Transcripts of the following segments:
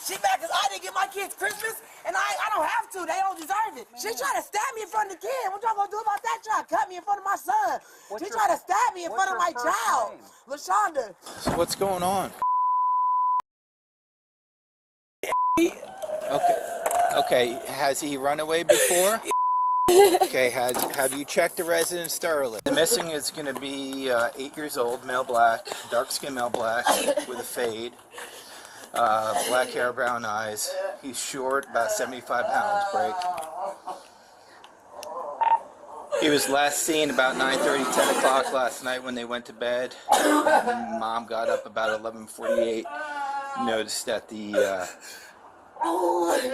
She mad because I didn't get my kids Christmas, and I don't have to. They don't deserve it. Man. She tried to stab me in front of the kid. What y'all gonna do about that? Try to cut me in front of my son. She tried to stab me in front of my child. Lashanda. So what's going on? Okay. Has he run away before? Okay, have you checked the residence thoroughly? The missing is going to be 8 years old, male black, dark skin male black, with a fade, black hair, brown eyes. He's short, about 75 pounds, break. He was last seen about 9:30, 10 o'clock last night when they went to bed. Mom got up about 11:48, noticed that the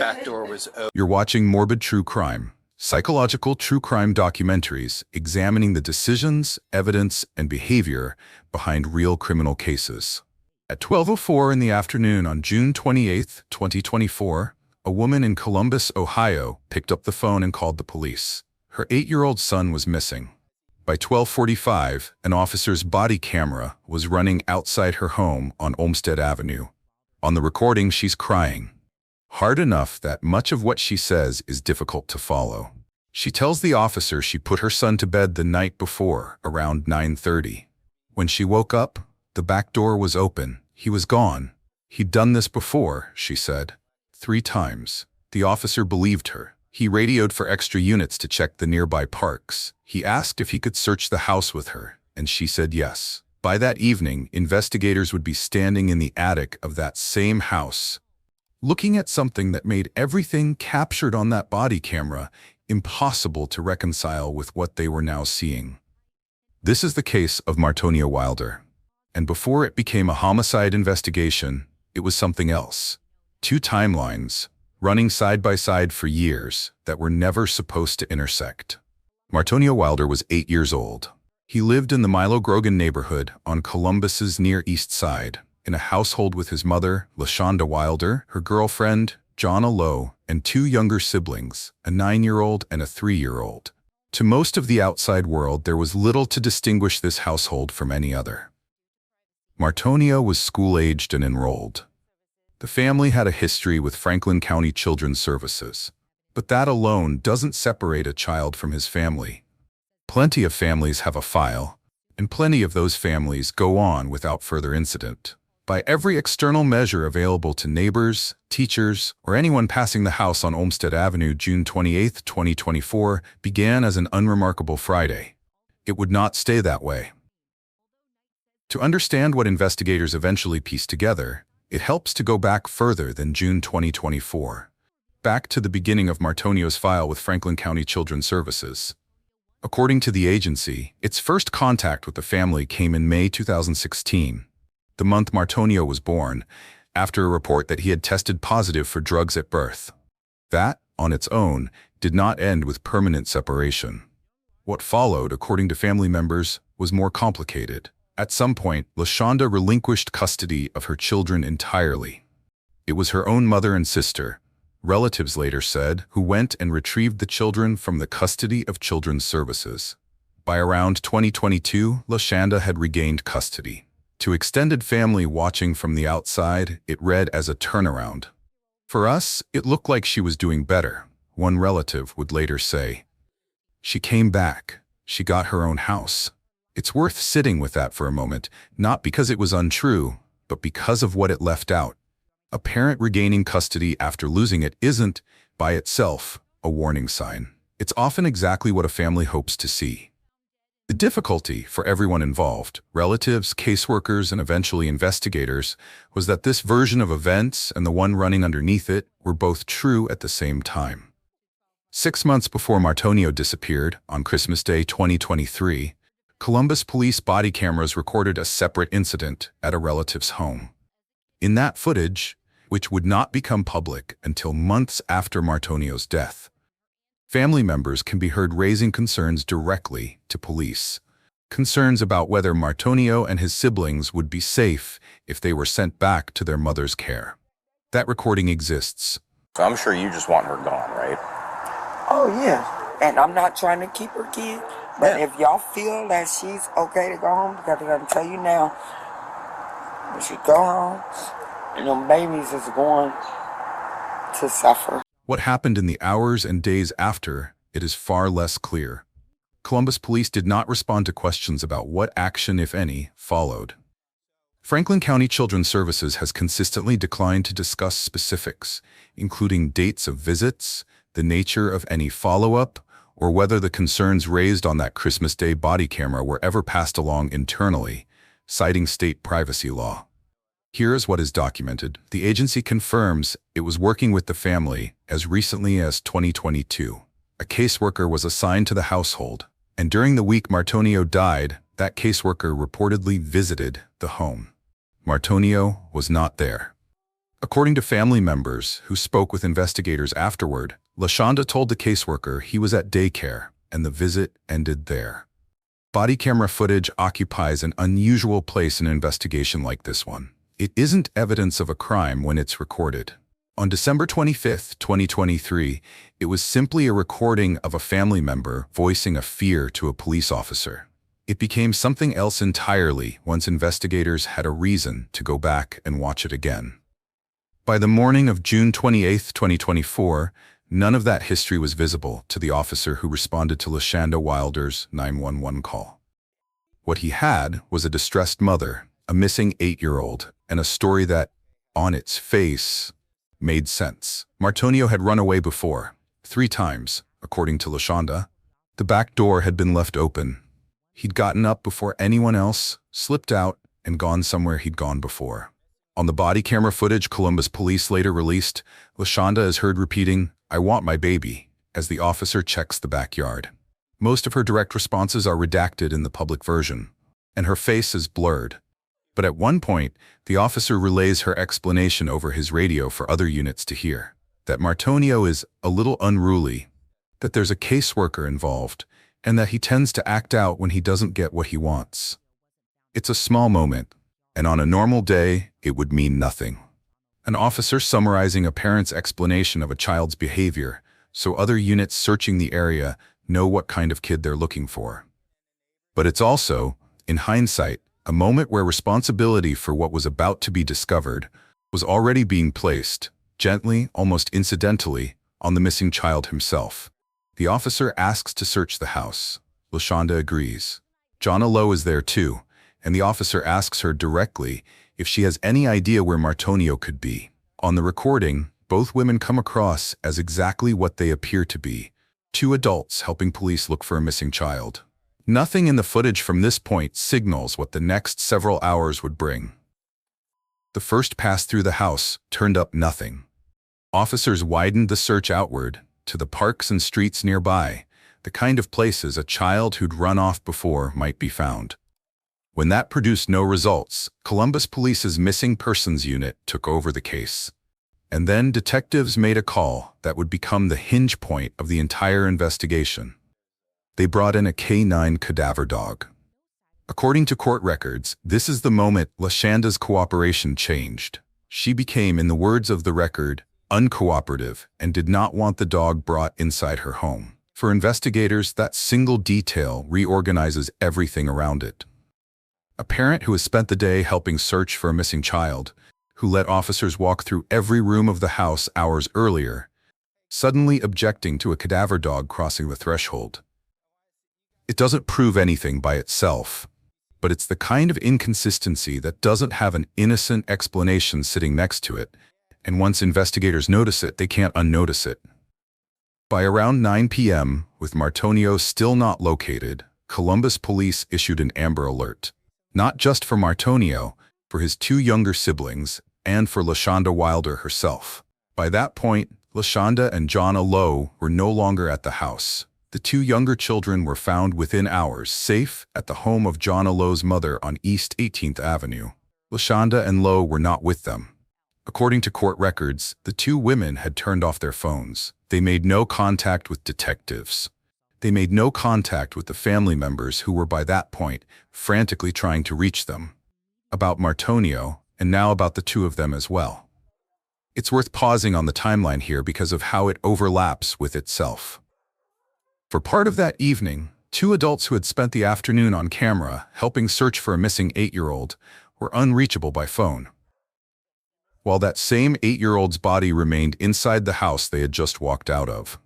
back door was open. You're watching Morbid True Crime. Psychological true crime documentaries examining the decisions, evidence, and behavior behind real criminal cases. At 12:04 in the afternoon on June 28, 2024, a woman in Columbus, Ohio, picked up the phone and called the police. Her 8-year-old son was missing. By 12:45, an officer's body camera was running outside her home on Olmsted Avenue. On the recording, she's crying. Hard enough that much of what she says is difficult to follow. She tells the officer she put her son to bed the night before, around 9:30. When she woke up, the back door was open. He was gone. He'd done this before, she said. 3 times. The officer believed her. He radioed for extra units to check the nearby parks. He asked if he could search the house with her, and she said yes. By that evening, investigators would be standing in the attic of that same house, looking at something that made everything captured on that body camera impossible to reconcile with what they were now seeing. This is the case of Martonio Wilder. And before it became a homicide investigation, it was something else. 2 timelines, running side by side for years, that were never supposed to intersect. Martonio Wilder was 8 years old. He lived in the Milo Grogan neighborhood on Columbus's Near East Side, in a household with his mother, Lashanda Wilder, her girlfriend, Johnna Lowe, and 2 younger siblings, a 9-year-old and a 3-year-old. To most of the outside world, there was little to distinguish this household from any other. Martonio was school-aged and enrolled. The family had a history with Franklin County Children's Services, but that alone doesn't separate a child from his family. Plenty of families have a file, and plenty of those families go on without further incident. By every external measure available to neighbors, teachers, or anyone passing the house on Olmsted Avenue, June 28, 2024, began as an unremarkable Friday. It would not stay that way. To understand what investigators eventually pieced together, it helps to go back further than June 2024, back to the beginning of Martonio's file with Franklin County Children's Services. According to the agency, its first contact with the family came in May 2016. The month Martonio was born, after a report that he had tested positive for drugs at birth. That, on its own, did not end with permanent separation. What followed, according to family members, was more complicated. At some point, Lashanda relinquished custody of her children entirely. It was her own mother and sister, relatives later said, who went and retrieved the children from the custody of Children's Services. By around 2022, Lashanda had regained custody. To extended family watching from the outside, it read as a turnaround. For us, it looked like she was doing better, one relative would later say. She came back. She got her own house. It's worth sitting with that for a moment, not because it was untrue, but because of what it left out. A parent regaining custody after losing it isn't, by itself, a warning sign. It's often exactly what a family hopes to see. The difficulty for everyone involved, relatives, caseworkers, and eventually investigators, was that this version of events and the one running underneath it were both true at the same time. 6 months before Martonio disappeared, on Christmas Day 2023, Columbus police body cameras recorded a separate incident at a relative's home. In that footage, which would not become public until months after Martonio's death, family members can be heard raising concerns directly to police. Concerns about whether Martonio and his siblings would be safe if they were sent back to their mother's care. That recording exists. So I'm sure you just want her gone, right? Oh, yeah. And I'm not trying to keep her kid. But if y'all feel that she's okay to go home, because I'm going to tell you now, when she go home, and them babies is going to suffer. What happened in the hours and days after, it is far less clear. Columbus police did not respond to questions about what action, if any, followed. Franklin County Children's Services has consistently declined to discuss specifics, including dates of visits, the nature of any follow-up, or whether the concerns raised on that Christmas Day body camera were ever passed along internally, citing state privacy law. Here is what is documented. The agency confirms it was working with the family as recently as 2022. A caseworker was assigned to the household, and during the week Martonio died, that caseworker reportedly visited the home. Martonio was not there. According to family members who spoke with investigators afterward, Lashanda told the caseworker he was at daycare, and the visit ended there. Body camera footage occupies an unusual place in an investigation like this one. It isn't evidence of a crime when it's recorded. On December 25, 2023, it was simply a recording of a family member voicing a fear to a police officer. It became something else entirely once investigators had a reason to go back and watch it again. By the morning of June 28, 2024, none of that history was visible to the officer who responded to Lashanda Wilder's 911 call. What he had was a distressed mother, a missing 8-year-old, and a story that, on its face, made sense. Martonio had run away before, 3 times, according to Lashanda. The back door had been left open. He'd gotten up before anyone else, slipped out, and gone somewhere he'd gone before. On the body camera footage Columbus police later released, Lashanda is heard repeating, "I want my baby," as the officer checks the backyard. Most of her direct responses are redacted in the public version, and her face is blurred. But at one point, the officer relays her explanation over his radio for other units to hear, that Martonio is a little unruly, that there's a caseworker involved, and that he tends to act out when he doesn't get what he wants. It's a small moment, and on a normal day, it would mean nothing. An officer summarizing a parent's explanation of a child's behavior, so other units searching the area know what kind of kid they're looking for. But it's also, in hindsight, a moment where responsibility for what was about to be discovered was already being placed, gently, almost incidentally, on the missing child himself. The officer asks to search the house. Lashanda agrees. Johnna Lowe is there too, and the officer asks her directly if she has any idea where Martonio could be. On the recording, both women come across as exactly what they appear to be, 2 adults helping police look for a missing child. Nothing in the footage from this point signals what the next several hours would bring. The first pass through the house turned up nothing. Officers widened the search outward, to the parks and streets nearby, the kind of places a child who'd run off before might be found. When that produced no results, Columbus Police's Missing Persons Unit took over the case. And then detectives made a call that would become the hinge point of the entire investigation. They brought in a K9 cadaver dog. According to court records, this is the moment Lashanda's cooperation changed. She became, in the words of the record, uncooperative and did not want the dog brought inside her home. For investigators, that single detail reorganizes everything around it. A parent who has spent the day helping search for a missing child, who let officers walk through every room of the house hours earlier, suddenly objecting to a cadaver dog crossing the threshold. It doesn't prove anything by itself, but it's the kind of inconsistency that doesn't have an innocent explanation sitting next to it, and once investigators notice it, they can't unnotice it. By around 9 p.m., with Martonio still not located, Columbus police issued an Amber Alert. Not just for Martonio, for his 2 younger siblings, and for Lashanda Wilder herself. By that point, Lashanda and Johnna Lowe were no longer at the house. The 2 younger children were found within hours, safe at the home of Johnna Lowe's mother on East 18th Avenue. Lashanda and Lowe were not with them. According to court records, the 2 women had turned off their phones. They made no contact with detectives. They made no contact with the family members who were by that point frantically trying to reach them. About Martonio, and now about the 2 of them as well. It's worth pausing on the timeline here because of how it overlaps with itself. For part of that evening, 2 adults who had spent the afternoon on camera helping search for a missing 8-year-old were unreachable by phone. while that same 8-year-old's body remained inside the house they had just walked out of.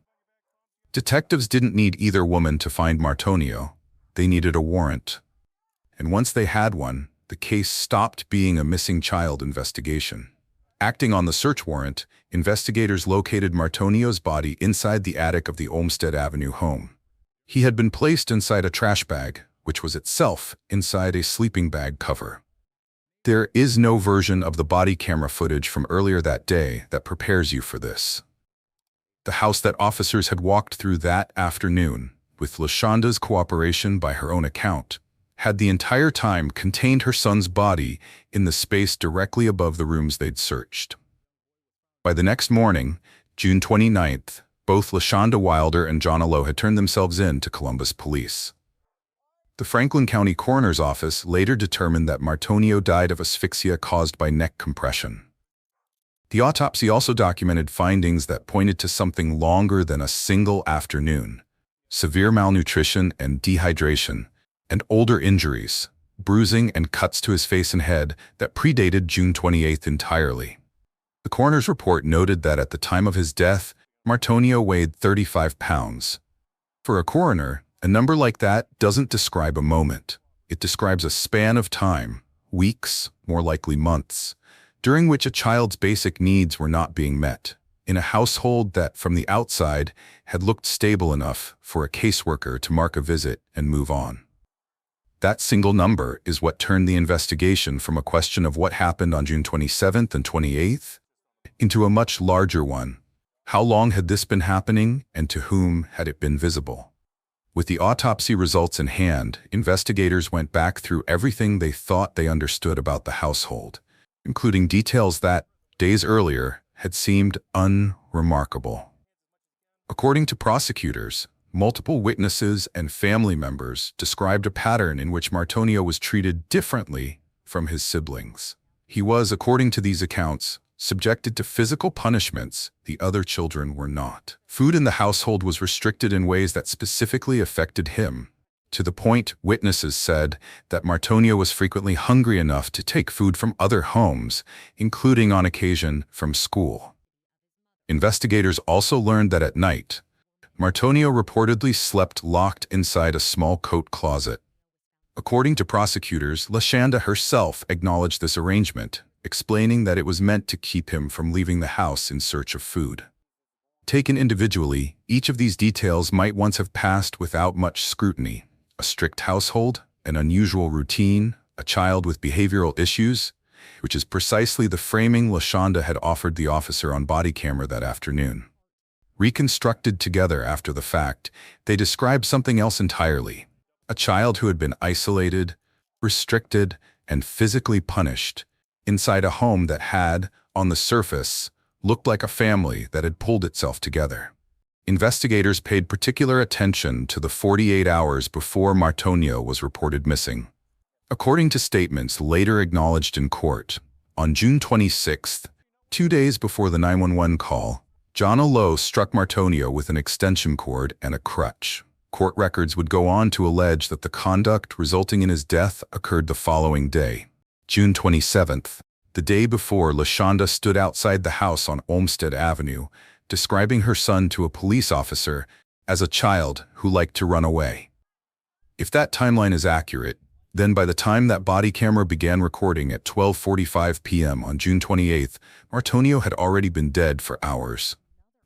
Detectives didn't need either woman to find Martonio. They needed a warrant. And once they had one, the case stopped being a missing child investigation. Acting on the search warrant, investigators located Martonio's body inside the attic of the Olmsted Avenue home. He had been placed inside a trash bag, which was itself inside a sleeping bag cover. There is no version of the body camera footage from earlier that day that prepares you for this. The house that officers had walked through that afternoon, with Lashanda's cooperation by her own account, had the entire time contained her son's body in the space directly above the rooms they'd searched. By the next morning, June 29th, both Lashanda Wilder and Johnna Lowe had turned themselves in to Columbus police. The Franklin County Coroner's Office later determined that Martonio died of asphyxia caused by neck compression. The autopsy also documented findings that pointed to something longer than a single afternoon: severe malnutrition and dehydration, and older injuries, bruising and cuts to his face and head that predated June 28th entirely. The coroner's report noted that at the time of his death, Martonio weighed 35 pounds. For a coroner, a number like that doesn't describe a moment. It describes a span of time, weeks, more likely months, during which a child's basic needs were not being met, in a household that, from the outside, had looked stable enough for a caseworker to mark a visit and move on. That single number is what turned the investigation from a question of what happened on June 27th and 28th into a much larger one. How long had this been happening, and to whom had it been visible? With the autopsy results in hand, investigators went back through everything they thought they understood about the household, including details that, days earlier, had seemed unremarkable. According to prosecutors, multiple witnesses and family members described a pattern in which Martonio was treated differently from his siblings. He was, according to these accounts, subjected to physical punishments the other children were not. Food in the household was restricted in ways that specifically affected him, to the point, witnesses said, that Martonio was frequently hungry enough to take food from other homes, including on occasion from school. Investigators also learned that at night, Martonio reportedly slept locked inside a small coat closet. According to prosecutors, Lashanda herself acknowledged this arrangement, explaining that it was meant to keep him from leaving the house in search of food. Taken individually, each of these details might once have passed without much scrutiny: a strict household, an unusual routine, a child with behavioral issues, which is precisely the framing Lashanda had offered the officer on body camera that afternoon. Reconstructed together after the fact, they described something else entirely: a child who had been isolated, restricted, and physically punished inside a home that had, on the surface, looked like a family that had pulled itself together. Investigators paid particular attention to the 48 hours before Martonio was reported missing. According to statements later acknowledged in court, on June 26th, 2 days before the 911 call, Johnna Lowe struck Martonio with an extension cord and a crutch. Court records would go on to allege that the conduct resulting in his death occurred the following day, June 27th, the day before Lashanda stood outside the house on Olmsted Avenue, describing her son to a police officer as a child who liked to run away. If that timeline is accurate, then by the time that body camera began recording at 12:45 p.m. on June 28th, Martonio had already been dead for hours.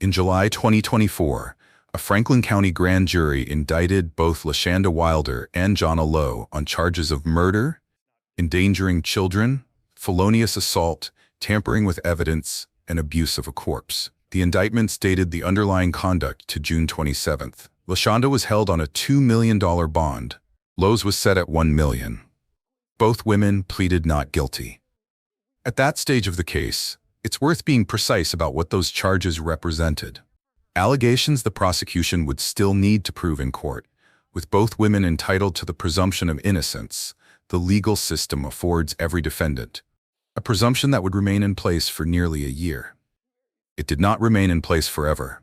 In July 2024, a Franklin County grand jury indicted both Lashanda Wilder and Johnna Lowe on charges of murder, endangering children, felonious assault, tampering with evidence, and abuse of a corpse. The indictments dated the underlying conduct to June 27th. Lashanda was held on a $2 million bond. Lowe's was set at $1 million. Both women pleaded not guilty. At that stage of the case, it's worth being precise about what those charges represented. Allegations the prosecution would still need to prove in court, with both women entitled to the presumption of innocence the legal system affords every defendant, a presumption that would remain in place for nearly a year. It did not remain in place forever.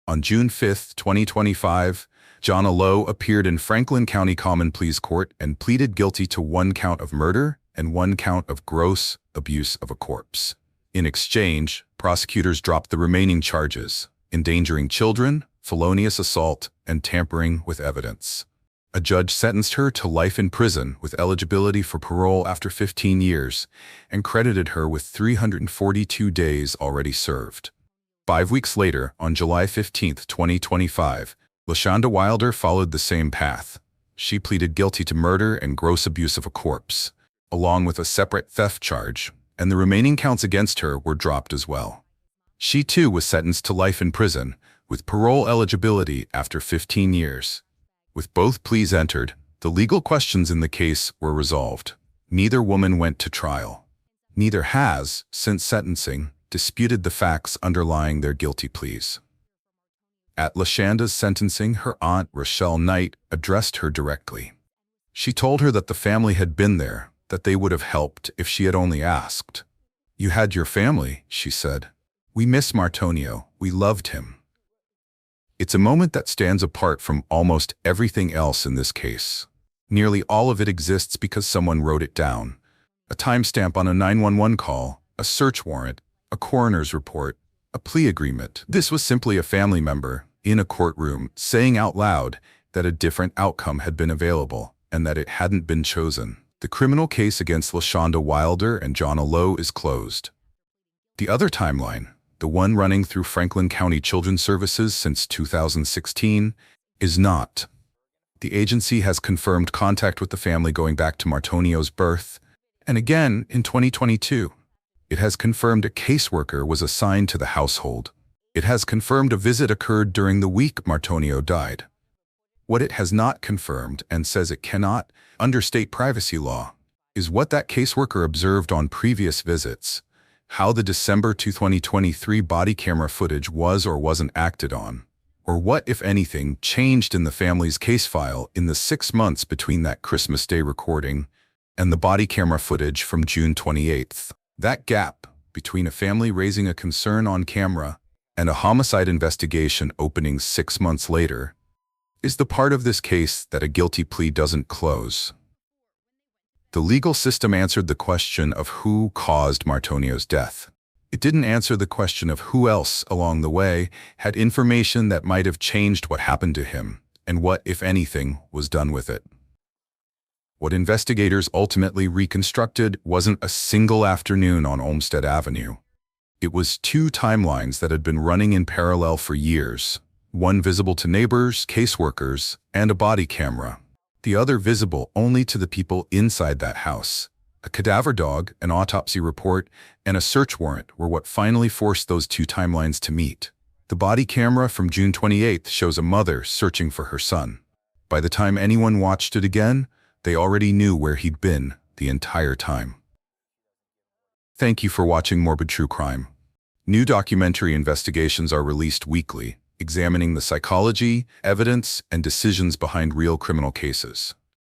On June 5, 2025, Johnna Lowe appeared in Franklin County Common Pleas Court and pleaded guilty to 1 count of murder and 1 count of gross abuse of a corpse. In exchange, prosecutors dropped the remaining charges: endangering children, felonious assault, and tampering with evidence. A judge sentenced her to life in prison with eligibility for parole after 15 years and credited her with 342 days already served. 5 weeks later, on July 15, 2025, Lashanda Wilder followed the same path. She pleaded guilty to murder and gross abuse of a corpse, along with a separate theft charge, and the remaining counts against her were dropped as well. She too was sentenced to life in prison, with parole eligibility after 15 years. With both pleas entered, the legal questions in the case were resolved. Neither woman went to trial. Neither has, since sentencing, disputed the facts underlying their guilty pleas. At Lashanda's sentencing, her aunt, Rochelle Knight, addressed her directly. She told her that the family had been there, that they would have helped if she had only asked. "You had your family," she said. "We miss Martonio. We loved him." It's a moment that stands apart from almost everything else in this case. Nearly all of it exists because someone wrote it down. A timestamp on a 911 call, a search warrant, a coroner's report, a plea agreement. This was simply a family member, in a courtroom, saying out loud that a different outcome had been available and that it hadn't been chosen. The criminal case against Lashanda Wilder and Johnna Lowe is closed. The other timeline, the one running through Franklin County Children's Services since 2016, is not. The agency has confirmed contact with the family going back to Martonio's birth, and again in 2022. It has confirmed a caseworker was assigned to the household. It has confirmed a visit occurred during the week Martonio died. What it has not confirmed, and says it cannot, under state privacy law, is what that caseworker observed on previous visits, how the December 2023 body camera footage was or wasn't acted on, or what, if anything, changed in the family's case file in the 6 months between that Christmas Day recording and the body camera footage from June 28th. That gap between a family raising a concern on camera and a homicide investigation opening 6 months later is the part of this case that a guilty plea doesn't close. The legal system answered the question of who caused Martonio's death. It didn't answer the question of who else, along the way, had information that might have changed what happened to him, and what, if anything, was done with it. What investigators ultimately reconstructed wasn't a single afternoon on Olmsted Avenue. It was 2 timelines that had been running in parallel for years, one visible to neighbors, caseworkers, and a body camera. The other visible only to the people inside that house. A cadaver dog, an autopsy report, and a search warrant were what finally forced those 2 timelines to meet. The body camera from June 28th shows a mother searching for her son. By the time anyone watched it again, they already knew where he'd been the entire time. Thank you for watching Morbid True Crime. New documentary investigations are released weekly, examining the psychology, evidence, and decisions behind real criminal cases.